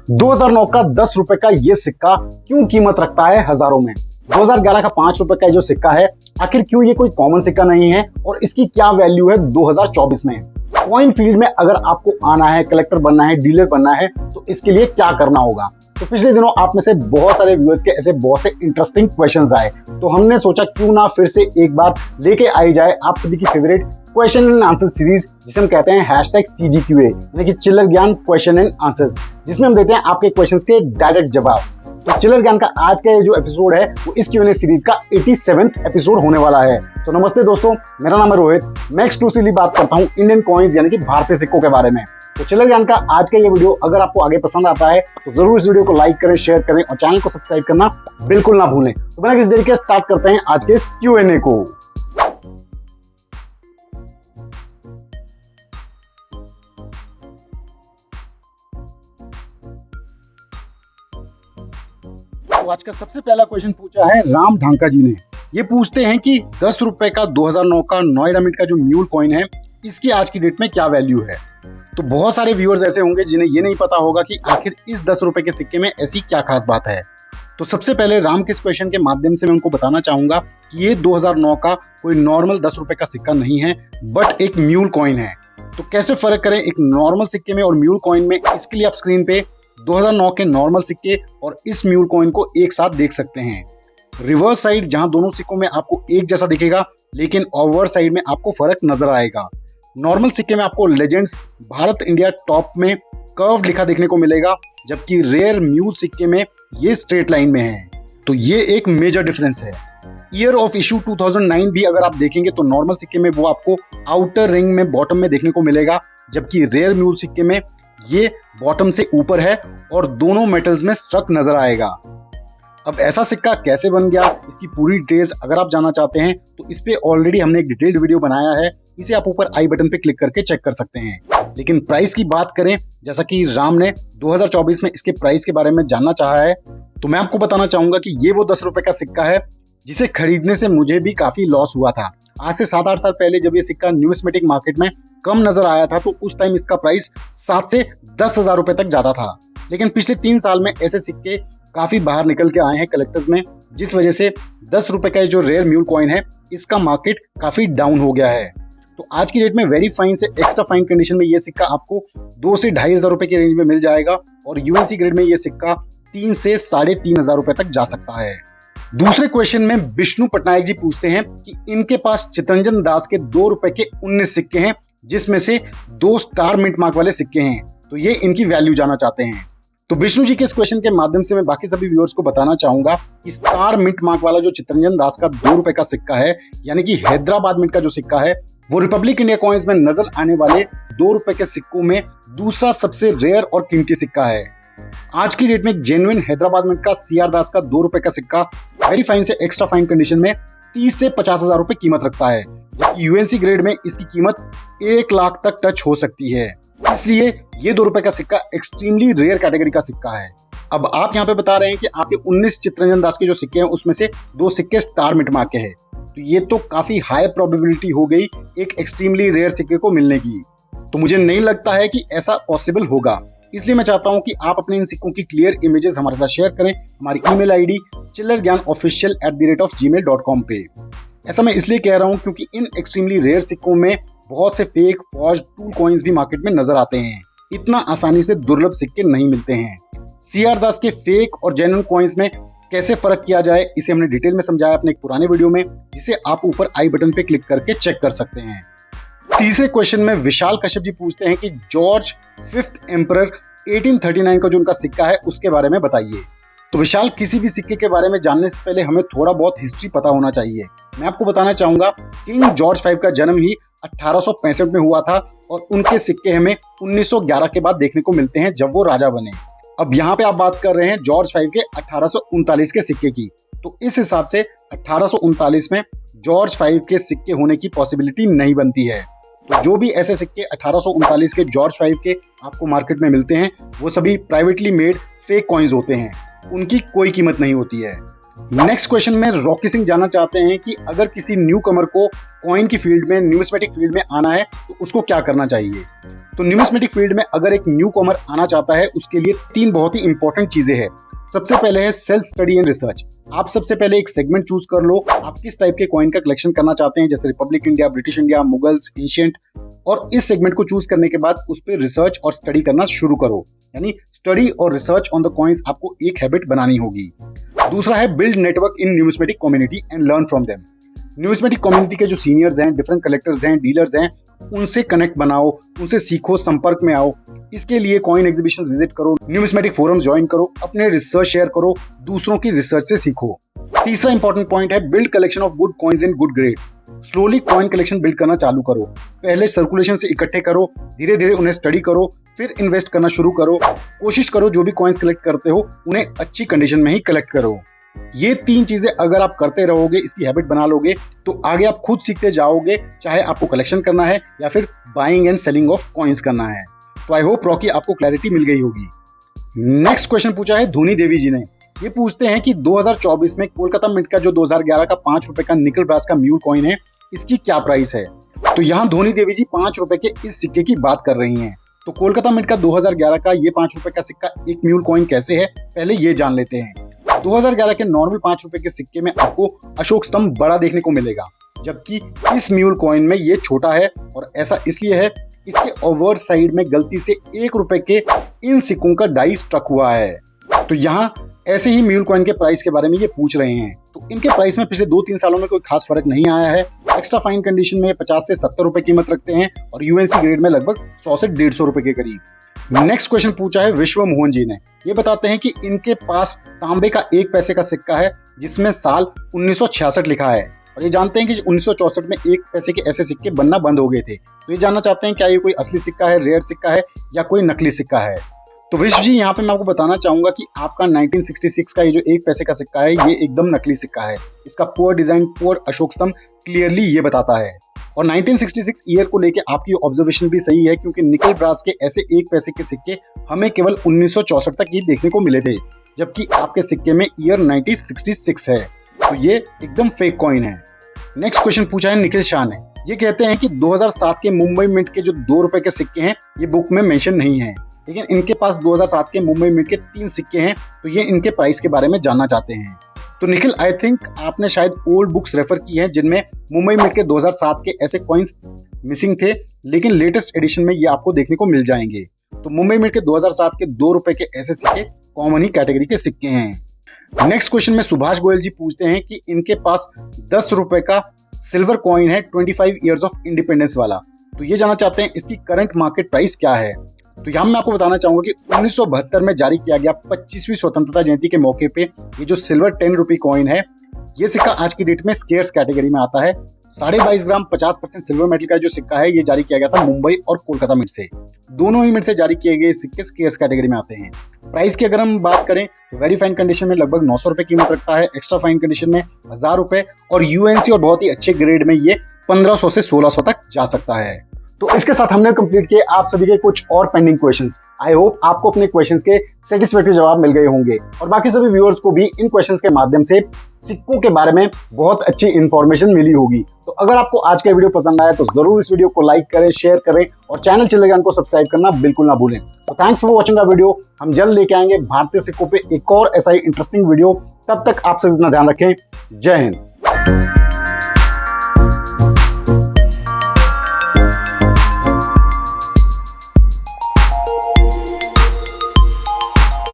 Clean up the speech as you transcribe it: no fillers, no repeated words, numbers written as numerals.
2009 का 10 रुपए का ये सिक्का क्यों कीमत रखता है हजारों में। 2011 का 5 रुपए का जो सिक्का है, आखिर क्यों ये कोई कॉमन सिक्का नहीं है और इसकी क्या वैल्यू है 2024 में। कॉइन फील्ड में अगर आपको आना है, कलेक्टर बनना है, डीलर बनना है, तो इसके लिए क्या करना होगा। तो पिछले दिनों आप में से बहुत सारे व्यूअर्स के ऐसे बहुत से इंटरेस्टिंग क्वेश्चंस आए, तो हमने सोचा क्यों ना फिर से एक बार लेके आई जाए आप सभी की favourite question and answer series, जिसे हम कहते हैं #CGQA, यानी कि चिल्लर ज्ञान क्वेश्चन एंड आंसर्स, जिसमें हम देते हैं आपके क्वेश्चंस के डायरेक्ट जवाब। तो चिल्लर ज्ञान का आज का ये जो एपिसोड है वो इस Q&A सीरीज का 87वां एपिसोड होने वाला है। तो नमस्ते दोस्तों, मेरा नाम है रोहित। मैं एक्सक्लूसिवली बात करता हूँ इंडियन कॉइन्स यानी कि भारतीय सिक्कों के बारे में। तो चिल्लर ज्ञान का आज का ये वीडियो अगर आपको आगे पसंद आता है तो जरूर इस वीडियो को लाइक करें, शेयर करें और चैनल को सब्सक्राइब करना बिल्कुल ना भूलें। तो बिना किसी देरी के स्टार्ट करते हैं आज के इस Q&A को। तो आज का सबसे पहला क्वेश्चन पूछा है राम ढांका जी ने। ये पूछते हैं कि 10 रुपए का 2009 का नोएडा मिंट का जो म्यूल कॉइन है, इसकी आज की डेट में क्या वैल्यू है। तो बहुत सारे व्यूअर्स ऐसे होंगे जिन्हें ये नहीं पता होगा कि आखिर इस 10 रुपए के सिक्के में ऐसी क्या खास बात है। तो सबसे पहले राम के इस क्वेश्चन के माध्यम से मैं उनको बताना चाहूंगा कि ये 2009 का कोई नॉर्मल 10 रुपए का सिक्का नहीं है, बट एक म्यूल कॉइन है। तो कैसे फर्क करें एक नॉर्मल सिक्के में और म्यूल कॉइन में, इसके लिए आप स्क्रीन पे 2009 के नॉर्मल सिक्के और इस म्यूल कॉइन को एक साथ देख सकते हैं। रिवर्स साइड जहां दोनों सिक्कों में आपको एक जैसा दिखेगा, लेकिन ओवर साइड में आपको फर्क नजर आएगा। नॉर्मल सिक्के में आपको लेजेंड्स भारत इंडिया टॉप में कर्व लिखा देखने को मिलेगा, जबकि रेयर म्यूल सिक्के में ये स्ट्रेट लाइन में है। तो ये एक मेजर डिफरेंस है। ईयर ऑफ इशू 2009 भी अगर आप देखेंगे तो नॉर्मल सिक्के में वो आपको आउटर रिंग में बॉटम में देखने को मिलेगा, जबकि रेयर म्यूल सिक्के में ये बॉटम से ऊपर है और दोनों मेटल्स में स्ट्रक नजर आएगा। अब ऐसा सिक्का कैसे बन गया, इसकी पूरी डिटेल्स अगर आप जानना चाहते हैं तो इस पे ऑलरेडी हमने एक डिटेल्ड वीडियो बनाया है, इसे आप ऊपर आई बटन पे क्लिक करके चेक कर सकते हैं। लेकिन प्राइस की बात करें, जैसा कि राम ने 2024 में इसके प्राइस के बारे में जानना चाहा है, तो मैं आपको बताना चाहूंगा कि ये वो 10 रुपए का सिक्का है जिसे खरीदने से मुझे भी काफी लॉस हुआ था। आज से 7-8 साल पहले जब ये सिक्का न्यूमिस्मेटिक मार्केट में कम नजर आया था तो उस टाइम इसका प्राइस 7 से 10 हजार रुपए तक जाता था। लेकिन पिछले 3 साल में ऐसे सिक्के काफी बाहर निकल के आए हैं कलेक्टर्स में, जिस वजह से 10 रुपए का जो रेयर म्यूल कॉइन है इसका मार्केट काफी डाउन हो गया है। तो आज की डेट में वेरी फाइन से एक्स्ट्रा फाइन कंडीशन में ये सिक्का आपको 2 से 2,500 रुपए के रेंज में मिल जाएगा और यूएनसी ग्रेड में ये सिक्का 3 से 3,500 रुपए तक जा सकता है। दूसरे क्वेश्चन में विष्णु पटनायक जी पूछते हैं कि इनके पास चितरंजन दास के 2 रुपए के 19 सिक्के हैं, जिसमें से 2 स्टार मिंट मार्क वाले सिक्के हैं। तो ये इनकी वैल्यू जानना चाहते हैं। तो विष्णु जी के इस क्वेश्चन के माध्यम से मैं बाकी सभी व्यूअर्स को बताना चाहूंगा कि स्टार मिंट मार्क वाला जो चितरंजन दास का 2 रुपए का सिक्का है, यानी कि हैदराबाद मिंट का जो सिक्का है, वो रिपब्लिक इंडिया कॉइन्स में नजर आने वाले 2 रुपए के सिक्कों में दूसरा सबसे रेयर और कीमती सिक्का है। आज की डेट में एक जेन्युइन हैदराबाद मिंट का CR दास का 2 रुपए का सिक्का वेरी फाइन से एक्स्ट्रा फाइन कंडीशन में 30 से 50 हजार रुपए कीमत रखता है, जबकि यूएनसी ग्रेड में इसकी कीमत 1 लाख तक टच हो सकती है। इसलिए ये 2 रुपए का सिक्का एक्सट्रीमली रेयर कैटेगरी का सिक्का है। अब आप यहाँ पे बता रहे हैं कि आपके 19 चितरंजन दास के जो सिक्के हैं उसमें से 2 सिक्के स्टार मिंट मार्क के हैं, तो ये तो काफी हाई प्रोबेबिलिटी हो गई एक एक्सट्रीमली रेयर सिक्के को मिलने की। तो मुझे नहीं लगता है कि ऐसा पॉसिबल होगा, इसलिए मैं चाहता हूं कि आप अपने इन सिक्कों की क्लियर इमेजेस हमारे साथ शेयर करें हमारी ईमेल आईडी chillergyanofficial@gmail.com पे। ऐसा मैं इसलिए कह रहा हूं क्योंकि इन एक्सट्रीमली रेयर सिक्कों में बहुत से फेक फॉर्ज टूल कॉइन्स भी मार्केट में नजर आते हैं। इतना आसानी से दुर्लभ सिक्के नहीं मिलते हैं। CR दास के फेक और जेन्युइन कॉइन्स में कैसे फर्क किया जाए, इसे हमने डिटेल में समझाया अपने एक पुराने वीडियो में, जिसे आप ऊपर आई बटन पे क्लिक करके चेक कर सकते हैं। तीसरे क्वेश्चन में विशाल कश्यप जी पूछते हैं कि जॉर्ज 5th एम्परर 1839 का जो उनका सिक्का है उसके बारे में बताइए। तो विशाल, किसी भी सिक्के के बारे में जानने से पहले हमें थोड़ा बहुत हिस्ट्री पता होना चाहिए। मैं आपको बताना चाहूंगा किंग जॉर्ज 5 का जन्म ही 1865 में हुआ था और उनके सिक्के हमें 1911 के बाद देखने को मिलते हैं जब वो राजा बने। अब यहाँ पे आप बात कर रहे हैं जॉर्ज 5 के 1839 के सिक्के की, तो इस हिसाब से 1839 में जॉर्ज 5 के सिक्के होने की पॉसिबिलिटी नहीं बनती है। तो जो भी ऐसे सिक्के 1839 के जॉर्ज 5 के आपको मार्केट में मिलते हैं वो सभी प्राइवेटली मेड फेक कॉइन्स होते हैं, उनकी कोई कीमत नहीं होती है। नेक्स्ट क्वेश्चन में रॉकी सिंह जानना चाहते हैं कि अगर किसी न्यू कमर को कॉइन की फील्ड में, न्यूमिस्मेटिक फील्ड में आना है तो उसको क्या करना चाहिए। तो न्यूमिस्मेटिक फील्ड में अगर एक न्यू कमर आना चाहता है उसके लिए 3 बहुत ही इंपॉर्टेंट चीजें हैं। सबसे पहले है सेल्फ स्टडी एंड रिसर्च। आप सबसे पहले एक सेगमेंट चूज कर लो, आप किस टाइप के कॉइन का कलेक्शन करना चाहते हैं, जैसे Republic India, British India, Mughals, ancient, और इस सेगमेंट को चूज करने के बाद उस पर रिसर्च और स्टडी करना शुरू करो। यानी स्टडी और रिसर्च ऑन द कॉइन्स आपको एक हैबिट बनानी होगी। दूसरा है build network in numismatic community and learn from them. Numismatic community के जो सीनियर्स हैं, डिफरेंट कलेक्टर्स हैं, डीलर्स हैं, उनसे कनेक्ट बनाओ, उनसे सीखो, संपर्क में आओ। इसके लिए कॉइन एग्जीबिशंस विजिट करो, न्यूमिस्मेटिक फोरम ज्वाइन करो, अपने रिसर्च शेयर करो, दूसरों की रिसर्च से सीखो। तीसरा इंपॉर्टेंट पॉइंट है build collection of good coins in good grade. Slowly coin collection build करना चालू करो। पहले सर्कुलेशन से इकट्ठे करो, धीरे धीरे उन्हें स्टडी करो, फिर इन्वेस्ट करना शुरू करो। कोशिश करो जो भी कॉइन्स कलेक्ट करते हो उन्हें अच्छी कंडीशन में ही कलेक्ट करो। ये 3 चीजें अगर आप करते रहोगे, इसकी हैबिट बना लोगे, तो आगे आप खुद सीखते जाओगे, चाहे आपको कलेक्शन करना है या फिर buying and selling of coins करना है। तो आई होप रॉकी आपको क्लैरिटी मिल गई होगी। नेक्स्ट क्वेश्चन पूछा है धोनी देवी जी ने। ये पूछते हैं कि 2024 में कोलकाता मिंट का जो 2011 का 5 रुपए का निकल ब्रास का म्यूल कॉइन है, इसकी क्या प्राइस है। तो यहाँ धोनी देवी जी 5 रुपए के इस सिक्के की बात कर रही हैं। तो कोलकाता मिंट का 2011 का ये 5 रुपए का सिक्का एक म्यूल कॉइन कैसे है, पहले ये जान लेते हैं। 2011 के नॉर्मल 5 रुपए के सिक्के में आपको अशोक स्तंभ बड़ा देखने को मिलेगा, जबकि इस म्यूल कॉइन में ये छोटा है। और ऐसा इसलिए है, इसके ओवर साइड में गलती से 1 रुपए के इन सिक्कों का डाई स्ट्रक हुआ है। तो यहाँ ऐसे ही म्यूल कॉइन के प्राइस के बारे में ये पूछ रहे हैं। तो इनके प्राइस में पिछले 2-3 सालों में कोई खास फर्क नहीं आया है। एक्स्ट्रा फाइन कंडीशन में 50 से 70 रुपए कीमत रखते हैं और यूएनसी ग्रेड में लगभग 100 से 150 रुपए के करीब। नेक्स्ट क्वेश्चन पूछा है विश्व मोहन जी ने। ये बताते हैं कि इनके पास तांबे का 1 पैसे का सिक्का है जिसमें साल 1966 लिखा है, और ये जानते हैं कि 1964 में 1 पैसे के ऐसे सिक्के बनना बंद हो गए थे। तो ये जानना चाहते हैं क्या ये कोई असली सिक्का है, रेयर सिक्का है या कोई नकली सिक्का है। तो विश्व जी, यहाँ पे मैं आपको बताना चाहूंगा कि आपका 1966 का ये जो 1 पैसे का सिक्का है ये एकदम नकली सिक्का है। इसका पुअर डिजाइन, पुअर अशोक स्तंभ क्लियरली ये बताता है। और 1966 ईयर को लेके आपकी ऑब्जर्वेशन भी सही है, क्योंकि निकल ब्रास के ऐसे 1 पैसे के सिक्के हमें केवल 1964 तक ही देखने को मिले थे, जबकि आपके सिक्के में ईयर 1966 है। तो ये एकदम फेक कॉइन है। नेक्स्ट क्वेश्चन पूछा है निखिल शाह ने। ये कहते हैं कि 2007 के मुंबई मिंट के जो 2 रुपए के सिक्के हैं ये बुक में मेंशन नहीं है, लेकिन इनके पास 2007 के मुंबई मिंट के 3 सिक्के हैं। तो ये इनके प्राइस के बारे में जानना चाहते हैं। तो निखिल, आई थिंक आपने शायद ओल्ड बुक्स रेफर की हैं जिनमें मुंबई मिंट के 2007 के ऐसे कॉइन्स मिसिंग थे, लेकिन लेटेस्ट एडिशन में ये आपको देखने को मिल जाएंगे। तो मुंबई मिंट के 2007 के 2 रुपए के ऐसे सिक्के कॉमन ही कैटेगरी के सिक्के हैं। नेक्स्ट क्वेश्चन में सुभाष गोयल जी पूछते हैं कि इनके पास 10 रुपए का सिल्वर कॉइन है 25 ईयर्स ऑफ इंडिपेंडेंस वाला। तो ये जानना चाहते हैं इसकी करंट मार्केट प्राइस क्या है। तो यहाँ मैं आपको बताना चाहूंगा कि 1972 में जारी किया गया 25वीं स्वतंत्रता जयंती के मौके पे ये जो सिल्वर 10 रुपी कॉइन है, ये सिक्का आज की डेट में स्केर्स कैटेगरी में आता है। 22.5 ग्राम 50% सिल्वर मेटल का जो सिक्का है ये जारी किया गया था मुंबई और कोलकाता मिंट से। दोनों ही मिंट से जारी किए गए सिक्के स्केर्स कैटेगरी में आते हैं। प्राइस की अगर हम बात करें तो वेरी फाइन कंडीशन में लगभग 900 रुपए कीमत रखता है, एक्स्ट्रा फाइन कंडीशन में 1000 रुपए, और यूएनसी और बहुत ही अच्छे ग्रेड में ये 1500 से 1600 तक जा सकता है। तो इसके साथ हमने कंप्लीट किए आप सभी के कुछ और पेंडिंग क्वेश्चंस। आई होप आपको अपने क्वेश्चंस के सेटिस्फैक्टरी जवाब मिल गए होंगे और बाकी सभी व्यूअर्स को भी इन क्वेश्चंस के माध्यम से सिक्कों के बारे में बहुत अच्छी इंफॉर्मेशन मिली होगी। तो अगर आपको आज का वीडियो पसंद आया तो जरूर इस वीडियो को लाइक करें, शेयर करें और चैनल चिल्लागान को सब्सक्राइब करना बिल्कुल ना भूलें। तो thanks for watching the video. हम जल्द लेके आएंगे भारतीय सिक्कों पे एक और ऐसा ही इंटरेस्टिंग वीडियो। तब तक आप सभी अपना ध्यान रखें। जय हिंद।